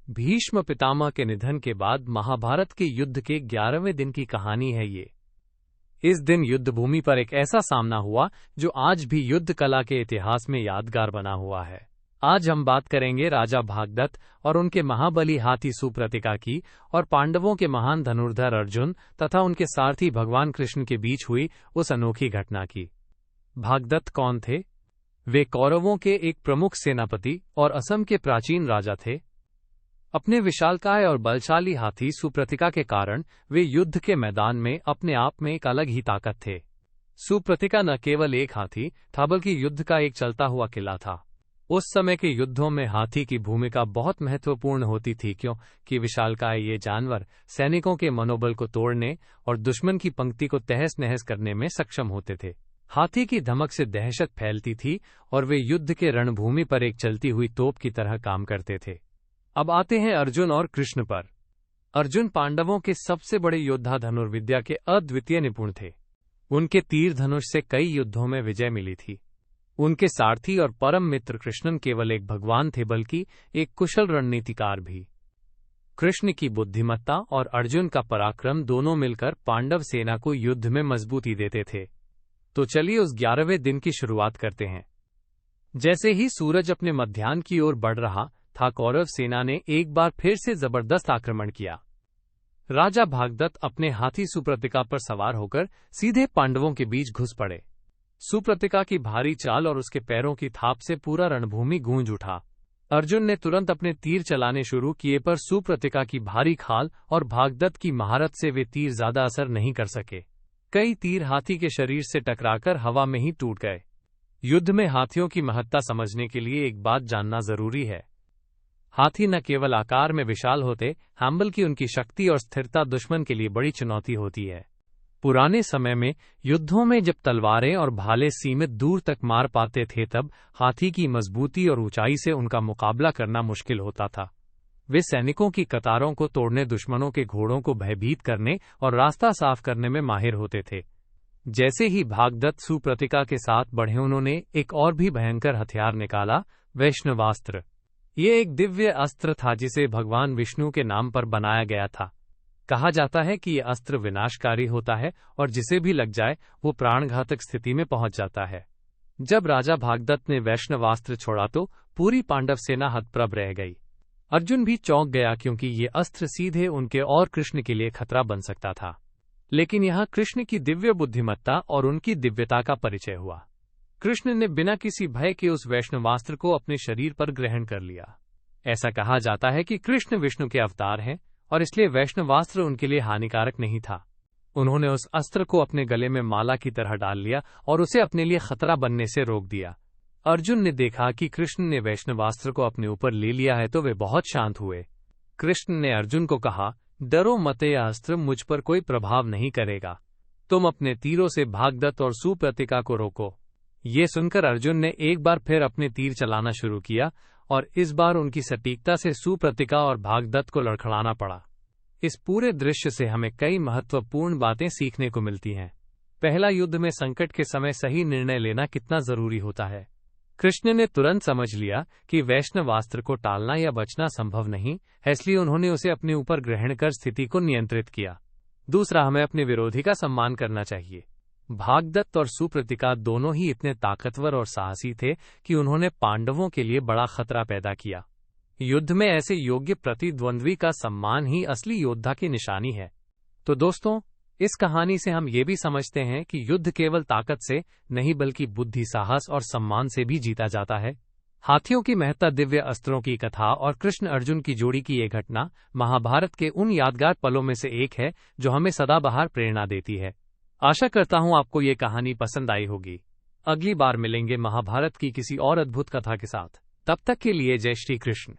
भीष्म पितामह के निधन के बाद महाभारत के युद्ध के 11वें दिन की कहानी है ये। इस दिन युद्ध भूमि पर एक ऐसा सामना हुआ जो आज भी युद्ध कला के इतिहास में यादगार बना हुआ है। आज हम बात करेंगे राजा भागदत्त और उनके महाबली हाथी सुप्रतिका की और पांडवों के महान धनुर्धर अर्जुन तथा उनके सारथी भगवान कृष्ण के बीच हुई उस अनोखी घटना की। भागदत्त कौन थे? वे कौरवों के एक प्रमुख सेनापति और असम के प्राचीन राजा थे। अपने विशालकाय और बलशाली हाथी सुप्रतिका के कारण वे युद्ध के मैदान में अपने आप में एक अलग ही ताकत थे। सुप्रतिका न केवल एक हाथी था बल्कि युद्ध का एक चलता हुआ किला था। उस समय के युद्धों में हाथी की भूमिका बहुत महत्वपूर्ण होती थी, क्योंकि विशालकाय ये जानवर सैनिकों के मनोबल को तोड़ने और दुश्मन की पंक्ति को तहस नहस करने में सक्षम होते थे। हाथी की धमक से दहशत फैलती थी और वे युद्ध के रणभूमि पर एक चलती हुई तोप की तरह काम करते थे। अब आते हैं अर्जुन और कृष्ण पर। अर्जुन पांडवों के सबसे बड़े योद्धा, धनुर्विद्या के अद्वितीय निपुण थे। उनके तीर धनुष से कई युद्धों में विजय मिली थी। उनके सारथी और परम मित्र कृष्णन केवल एक भगवान थे बल्कि एक कुशल रणनीतिकार भी। कृष्ण की बुद्धिमत्ता और अर्जुन का पराक्रम दोनों मिलकर पांडव सेना को युद्ध में मजबूती देते थे। तो चलिए उस 11वें दिन की शुरुआत करते हैं। जैसे ही सूरज अपने मध्याह्न की ओर बढ़ रहा था, कौरव सेना ने एक बार फिर से जबरदस्त आक्रमण किया। राजा भागदत्त अपने हाथी सुप्रतिका पर सवार होकर सीधे पांडवों के बीच घुस पड़े। सुप्रतिका की भारी चाल और उसके पैरों की थाप से पूरा रणभूमि गूंज उठा। अर्जुन ने तुरंत अपने तीर चलाने शुरू किए, पर सुप्रतिका की भारी खाल और भागदत्त की महारत से वे तीर ज्यादा असर नहीं कर सके। कई तीर हाथी के शरीर से टकराकर हवा में ही टूट गए। युद्ध में हाथियों की महत्ता समझने के लिए एक बात जानना जरूरी है। हाथी न केवल आकार में विशाल होते हैं बल्कि उनकी शक्ति और स्थिरता दुश्मन के लिए बड़ी चुनौती होती है। पुराने समय में युद्धों में जब तलवारें और भाले सीमित दूर तक मार पाते थे, तब हाथी की मजबूती और ऊंचाई से उनका मुकाबला करना मुश्किल होता था। वे सैनिकों की कतारों को तोड़ने, दुश्मनों के घोड़ों को भयभीत करने और रास्ता साफ करने में माहिर होते थे। जैसे ही भागदत्त सुप्रतिका के साथ बढ़े, उन्होंने एक और भी भयंकर हथियार निकाला, वैष्णवास्त्र। ये एक दिव्य अस्त्र था जिसे भगवान विष्णु के नाम पर बनाया गया था। कहा जाता है कि यह अस्त्र विनाशकारी होता है और जिसे भी लग जाए वो प्राणघातक स्थिति में पहुंच जाता है। जब राजा भागदत्त ने वैष्णवास्त्र छोड़ा तो पूरी पांडव सेना हतप्रभ रह गई। अर्जुन भी चौंक गया, क्योंकि ये अस्त्र सीधे उनके और कृष्ण के लिए खतरा बन सकता था। लेकिन यहाँ कृष्ण की दिव्य बुद्धिमत्ता और उनकी दिव्यता का परिचय हुआ। कृष्ण ने बिना किसी भय के उस वैष्णवास्त्र को अपने शरीर पर ग्रहण कर लिया। ऐसा कहा जाता है कि कृष्ण विष्णु के अवतार हैं और इसलिए वैष्णवास्त्र उनके लिए हानिकारक नहीं था। उन्होंने उस अस्त्र को अपने गले में माला की तरह डाल लिया और उसे अपने लिए खतरा बनने से रोक दिया। अर्जुन ने देखा कि कृष्ण ने वैष्णवास्त्र को अपने ऊपर ले लिया है तो वे बहुत शांत हुए। कृष्ण ने अर्जुन को कहा, डरो मत, यह अस्त्र मुझ पर कोई प्रभाव नहीं करेगा। तुम अपने तीरों से भागदत्त और सुप्रतिका को रोको। ये सुनकर अर्जुन ने एक बार फिर अपने तीर चलाना शुरू किया और इस बार उनकी सटीकता से सुप्रतिका और भागदत्त को लड़खड़ाना पड़ा। इस पूरे दृश्य से हमें कई महत्वपूर्ण बातें सीखने को मिलती हैं। पहला, युद्ध में संकट के समय सही निर्णय लेना कितना जरूरी होता है। कृष्ण ने तुरंत समझ लिया कि वैष्णवास्त्र को टालना या बचना संभव नहीं है, इसलिए उन्होंने उसे अपने ऊपर ग्रहण कर स्थिति को नियंत्रित किया। दूसरा, हमें अपने विरोधी का सम्मान करना चाहिए। भागदत्त और सुप्रतिका दोनों ही इतने ताकतवर और साहसी थे कि उन्होंने पांडवों के लिए बड़ा खतरा पैदा किया। युद्ध में ऐसे योग्य प्रतिद्वंद्वी का सम्मान ही असली योद्धा की निशानी है। तो दोस्तों, इस कहानी से हम ये भी समझते हैं कि युद्ध केवल ताकत से नहीं बल्कि बुद्धि, साहस और सम्मान से भी जीता जाता है। हाथियों की महत्ता, दिव्य अस्त्रों की कथा और कृष्ण अर्जुन की जोड़ी की ये घटना महाभारत के उन यादगार पलों में से एक है जो हमें सदाबहार प्रेरणा देती है। आशा करता हूं आपको ये कहानी पसंद आई होगी। अगली बार मिलेंगे महाभारत की किसी और अद्भुत कथा के साथ। तब तक के लिए जय श्री कृष्ण।